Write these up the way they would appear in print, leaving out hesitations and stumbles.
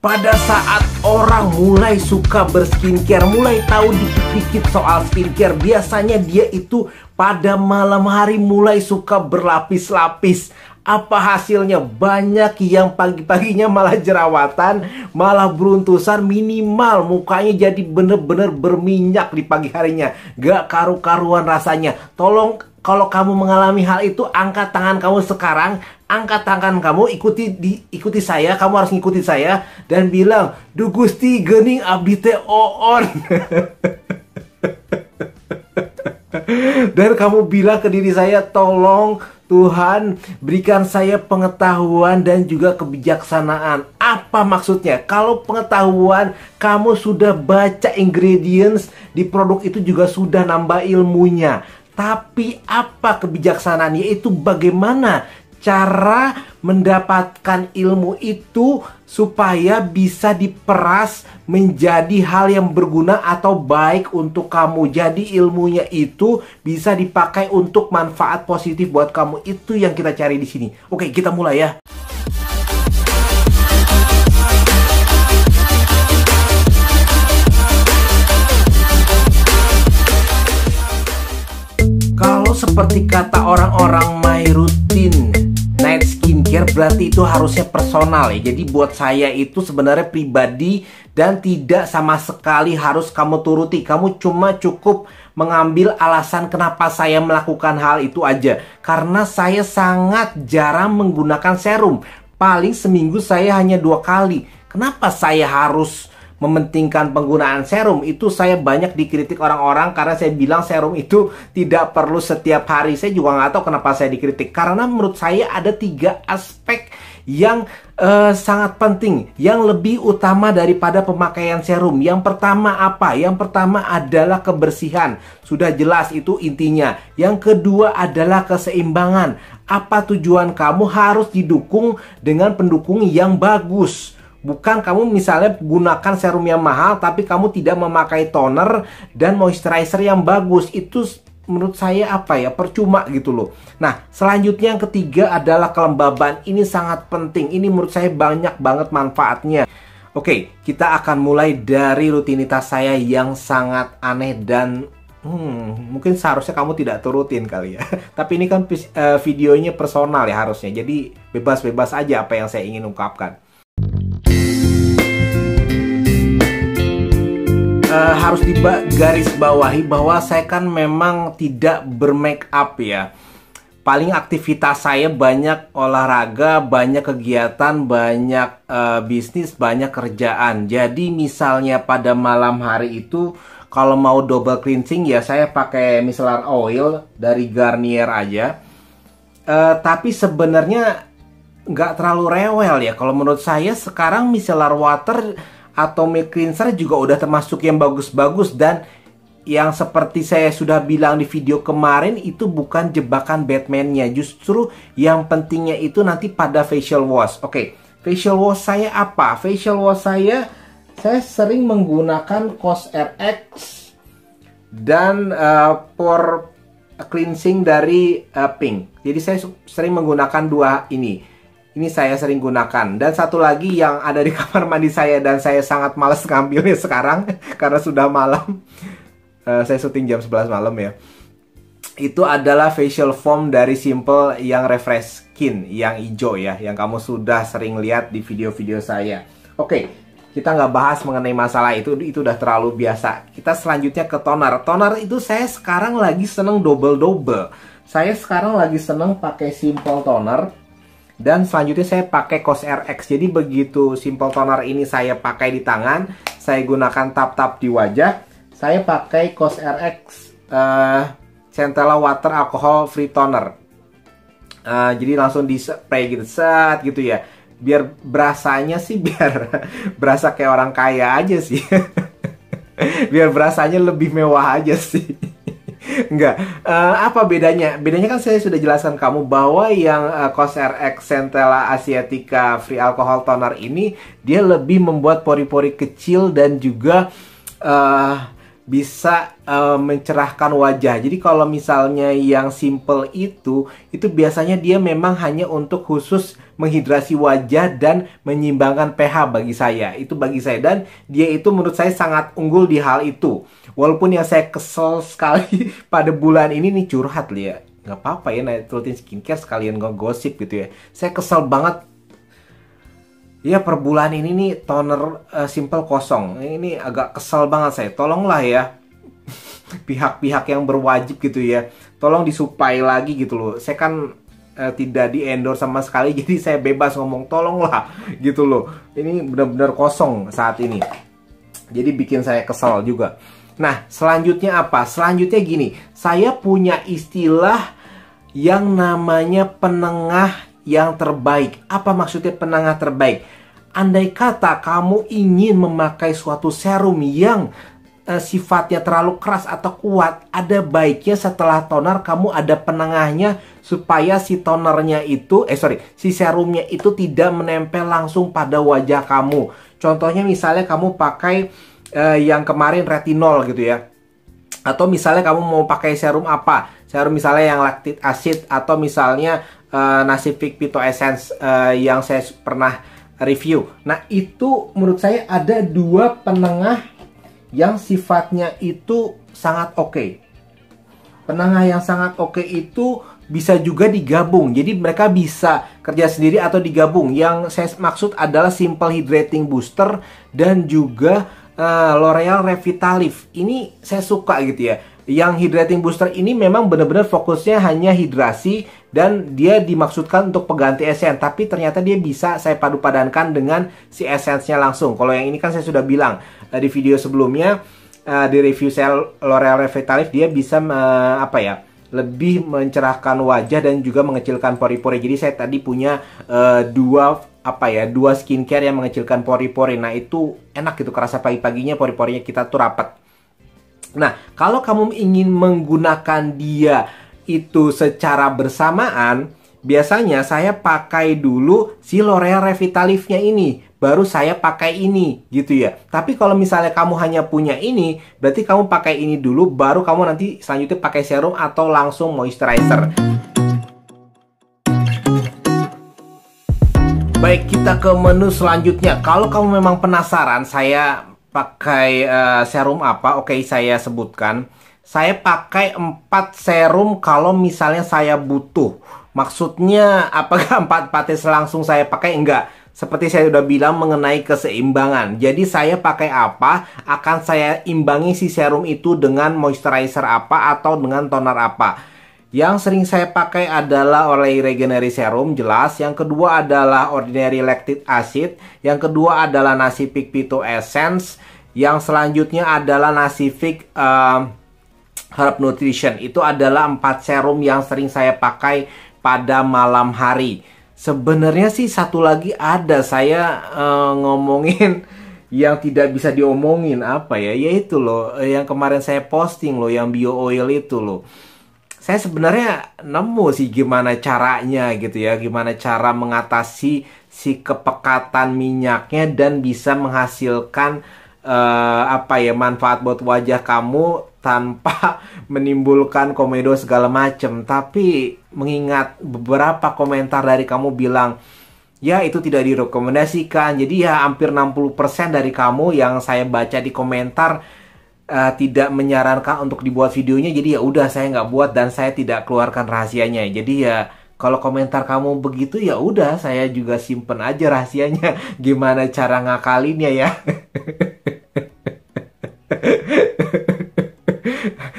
pada saat orang mulai suka berskincare, mulai tahu dikit-dikit soal skincare, biasanya dia itu pada malam hari mulai suka berlapis-lapis. Apa hasilnya? Banyak yang pagi-paginya malah jerawatan, malah beruntusan, minimal mukanya jadi bener-bener berminyak di pagi harinya. Gak karu-karuan rasanya. Tolong, kalau kamu mengalami hal itu, angkat tangan kamu sekarang. Angkat tangan kamu, ikuti saya. Kamu harus ngikuti saya dan bilang, "Duh Gusti, geuning abdi teh oon." Dan kamu bilang ke diri saya, "Tolong Tuhan, berikan saya pengetahuan dan juga kebijaksanaan." Apa maksudnya? Kalau pengetahuan, kamu sudah baca ingredients di produk itu, juga sudah nambah ilmunya. Tapi apa kebijaksanaan? Yaitu bagaimana cara mendapatkan ilmu itu supaya bisa diperas menjadi hal yang berguna atau baik untuk kamu. Jadi ilmunya itu bisa dipakai untuk manfaat positif buat kamu. Itu yang kita cari di sini. Oke, kita mulai ya. Kalau seperti kata orang-orang my routine night skincare, berarti itu harusnya personal ya. Jadi buat saya itu sebenarnya pribadi dan tidak sama sekali harus kamu turuti. Kamu cuma cukup mengambil alasan kenapa saya melakukan hal itu aja. Karena saya sangat jarang menggunakan serum. Paling seminggu saya hanya 2 kali. Kenapa saya harus mementingkan penggunaan serum? Itu saya banyak dikritik orang-orang karena saya bilang serum itu tidak perlu setiap hari. Saya juga nggak tahu kenapa saya dikritik. Karena menurut saya ada 3 aspek yang sangat penting, yang lebih utama daripada pemakaian serum. Yang pertama apa? Yang pertama adalah kebersihan. Sudah jelas itu intinya. Yang kedua adalah keseimbangan. Apa tujuan kamu harus didukung dengan pendukung yang bagus. Bukan kamu misalnya gunakan serum yang mahal tapi kamu tidak memakai toner dan moisturizer yang bagus. Itu menurut saya apa ya, percuma gitu loh. Nah, selanjutnya yang ketiga adalah kelembaban. Ini sangat penting. Ini menurut saya banyak banget manfaatnya. Oke, kita akan mulai dari rutinitas saya yang sangat aneh dan mungkin seharusnya kamu tidak turutin kali ya. Tapi ini kan videonya personal ya harusnya. Jadi bebas-bebas aja apa yang saya ingin ungkapkan. Harus digaris bawahi bahwa saya kan memang tidak bermake up ya. Paling aktivitas saya banyak olahraga, banyak kegiatan, banyak bisnis, banyak kerjaan. Jadi misalnya pada malam hari itu kalau mau double cleansing ya saya pakai micellar oil dari Garnier aja. Tapi sebenarnya nggak terlalu rewel ya. Kalau menurut saya sekarang micellar water atau milk cleanser juga udah termasuk yang bagus-bagus. Dan yang seperti saya sudah bilang di video kemarin, itu bukan jebakan Batman-nya. Justru yang pentingnya itu nanti pada facial wash. Oke, facial wash saya apa? Facial wash saya sering menggunakan COSRX dan pore cleansing dari Pink. Jadi saya sering menggunakan 2 ini. Ini saya sering gunakan. Dan satu lagi yang ada di kamar mandi saya dan saya sangat males ngambilnya sekarang karena sudah malam. Saya syuting jam 11 malam ya. Itu adalah facial foam dari Simple yang refresh skin, yang hijau ya, yang kamu sudah sering lihat di video-video saya. Oke, kita nggak bahas mengenai masalah itu udah terlalu biasa. Kita selanjutnya ke toner. Toner itu saya sekarang lagi seneng double-double. Saya sekarang lagi seneng pakai Simple toner. Dan selanjutnya saya pakai COSRX. Jadi begitu Simple toner ini saya pakai di tangan, saya gunakan tap-tap di wajah, saya pakai COSRX Centella Water Alcohol Free Toner. Jadi langsung di spray gitu, set gitu ya. Biar berasanya sih berasa kayak orang kaya aja sih. Biar berasanya lebih mewah aja sih. Enggak, apa bedanya? Bedanya kan saya sudah jelaskan kamu bahwa yang COSRX Centella Asiatica Free Alcohol Toner ini dia lebih membuat pori-pori kecil dan juga bisa mencerahkan wajah. Jadi kalau misalnya yang simple itu biasanya dia memang hanya untuk khusus menghidrasi wajah dan menyimbangkan pH bagi saya. Itu bagi saya, dan dia itu menurut saya sangat unggul di hal itu. Walaupun yang saya kesel sekali pada bulan ini nih, curhat ya, nggak apa-apa ya, night routine skincare sekalian ngegosip gitu ya. Saya kesel banget. Ya, per bulan ini nih toner simple kosong. Ini agak kesel banget saya. Tolonglah ya pihak-pihak yang berwajib gitu ya, tolong disuplai lagi gitu loh. Saya kan tidak di endorse sama sekali, jadi saya bebas ngomong, tolonglah gitu loh. Ini benar-benar kosong saat ini. Jadi bikin saya kesel juga. Nah, selanjutnya apa? Selanjutnya gini, saya punya istilah yang namanya penengah yang terbaik. Apa maksudnya penengah terbaik? Andai kata kamu ingin memakai suatu serum yang sifatnya terlalu keras atau kuat, ada baiknya setelah toner kamu ada penengahnya supaya si tonernya itu, si serumnya itu tidak menempel langsung pada wajah kamu. Contohnya misalnya kamu pakai yang kemarin retinol gitu ya. Atau misalnya kamu mau pakai serum apa? Serum misalnya yang lactic acid, atau misalnya Nasific Phyto Essence yang saya pernah review. Nah, itu menurut saya ada dua penengah yang sifatnya itu sangat oke. Penengah yang sangat oke itu bisa juga digabung. Jadi mereka bisa kerja sendiri atau digabung. Yang saya maksud adalah Simple Hydrating Booster dan juga L'Oreal Revitalift. Ini saya suka gitu ya. Yang Hydrating Booster ini memang benar-benar fokusnya hanya hidrasi dan dia dimaksudkan untuk pengganti esen, tapi ternyata dia bisa saya padu-padankan dengan si esensnya langsung. Kalau yang ini kan saya sudah bilang di video sebelumnya, di review saya L'Oreal Revitalift, dia bisa lebih mencerahkan wajah dan juga mengecilkan pori-pori. Jadi saya tadi punya dua skincare yang mengecilkan pori-pori. Nah, itu enak gitu, kerasa pagi-paginya pori-porinya kita tuh rapat. Nah, kalau kamu ingin menggunakan dia itu secara bersamaan, biasanya saya pakai dulu si L'Oreal Revitalift-nya ini, baru saya pakai ini gitu ya. Tapi kalau misalnya kamu hanya punya ini, berarti kamu pakai ini dulu, baru kamu nanti selanjutnya pakai serum atau langsung moisturizer. Baik, kita ke menu selanjutnya. Kalau kamu memang penasaran saya pakai serum apa, oke, saya sebutkan. Saya pakai 4 serum kalau misalnya saya butuh. Maksudnya apakah 4-4 langsung saya pakai? Enggak. Seperti saya sudah bilang mengenai keseimbangan. Jadi saya pakai apa, akan saya imbangi si serum itu dengan moisturizer apa atau dengan toner apa. Yang sering saya pakai adalah Olay Regenerate Serum, jelas. Yang kedua adalah Ordinary Lactic Acid. Yang kedua adalah Nasific Phyto Essence. Yang selanjutnya adalah Nasific Herb Nutrition. Itu adalah 4 serum yang sering saya pakai pada malam hari. Sebenarnya sih satu lagi ada, saya ngomongin yang tidak bisa diomongin, apa ya, yaitu loh yang kemarin saya posting loh, yang bio oil itu loh. Saya sebenarnya nemu sih gimana caranya gitu ya, gimana cara mengatasi si kepekatan minyaknya dan bisa menghasilkan manfaat buat wajah kamu tanpa menimbulkan komedo segala macem. Tapi mengingat beberapa komentar dari kamu bilang ya itu tidak direkomendasikan, jadi ya hampir 60% dari kamu yang saya baca di komentar tidak menyarankan untuk dibuat videonya. Jadi ya udah, saya nggak buat dan saya tidak keluarkan rahasianya. Jadi ya kalau komentar kamu begitu, ya udah, saya juga simpen aja rahasianya. Gimana cara ngakalinnya ya?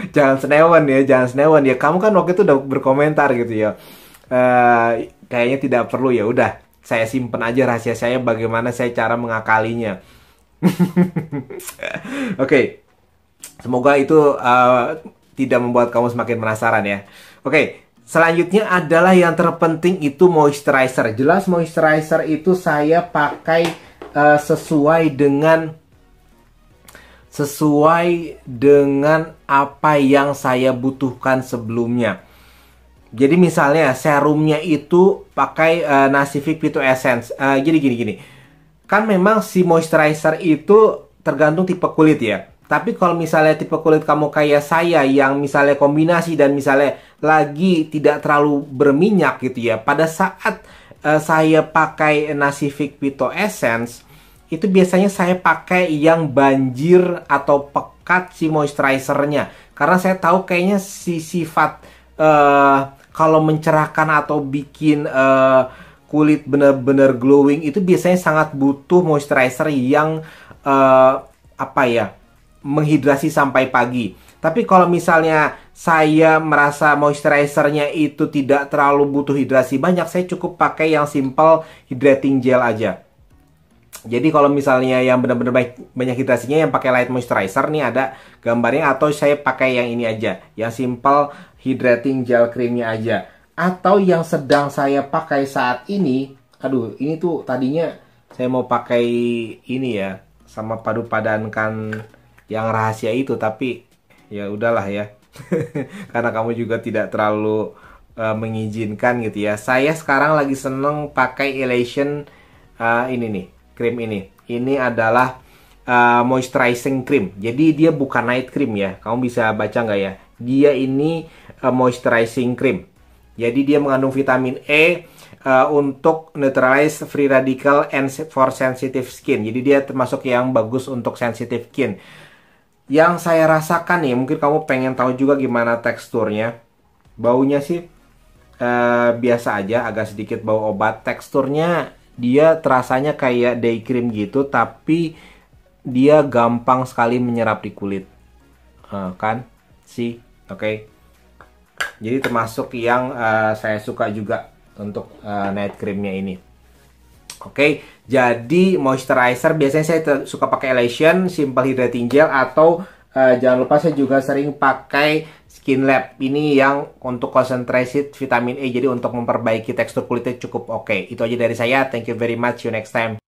Jangan senewan ya, jangan senewan ya. Kamu kan waktu itu udah berkomentar gitu ya. Kayaknya tidak perlu, ya udah, saya simpen aja rahasia saya bagaimana saya cara mengakalinya. Oke. Semoga itu tidak membuat kamu semakin penasaran ya. Oke. Selanjutnya adalah yang terpenting itu moisturizer. Jelas moisturizer itu saya pakai sesuai dengan apa yang saya butuhkan sebelumnya. Jadi misalnya serumnya itu pakai Nasific Phyto Essence. Jadi gini. Kan memang si moisturizer itu tergantung tipe kulit ya. Tapi kalau misalnya tipe kulit kamu kayak saya yang misalnya kombinasi dan misalnya lagi tidak terlalu berminyak gitu ya, pada saat saya pakai Nasivic Vito Essence, itu biasanya saya pakai yang banjir atau pekat si moisturizernya. Karena saya tahu kayaknya si sifat kalau mencerahkan atau bikin kulit bener-bener glowing itu biasanya sangat butuh moisturizer yang apa ya, menghidrasi sampai pagi. Tapi kalau misalnya saya merasa moisturizernya itu tidak terlalu butuh hidrasi banyak, saya cukup pakai yang simple hydrating gel aja. Jadi kalau misalnya yang benar-benar banyak hidrasinya, yang pakai light moisturizer nih ada gambarnya, atau saya pakai yang ini aja, yang simple hydrating gel creamnya aja. Atau yang sedang saya pakai saat ini, aduh ini tuh tadinya saya mau pakai ini ya, sama padu padankan yang rahasia itu, tapi ya udahlah ya. Karena kamu juga tidak terlalu mengizinkan gitu ya. Saya sekarang lagi seneng pakai Elation ini nih, krim ini. Ini adalah moisturizing cream. Jadi dia bukan night cream ya. Kamu bisa baca nggak ya? Dia ini moisturizing cream. Jadi dia mengandung vitamin E untuk neutralize free radical and for sensitive skin. Jadi dia termasuk yang bagus untuk sensitive skin. Yang saya rasakan nih, mungkin kamu pengen tahu juga gimana teksturnya. Baunya sih biasa aja, agak sedikit bau obat. Teksturnya dia terasanya kayak day cream gitu, tapi dia gampang sekali menyerap di kulit. Kan? Sih, oke. Jadi termasuk yang saya suka juga untuk night creamnya ini. Oke, jadi moisturizer biasanya saya suka pakai Elation Simple Hydrating Gel, atau jangan lupa saya juga sering pakai Skin Lab ini yang untuk concentrated vitamin E. Jadi untuk memperbaiki tekstur kulitnya cukup oke. Itu aja dari saya. Thank you very much. See you next time.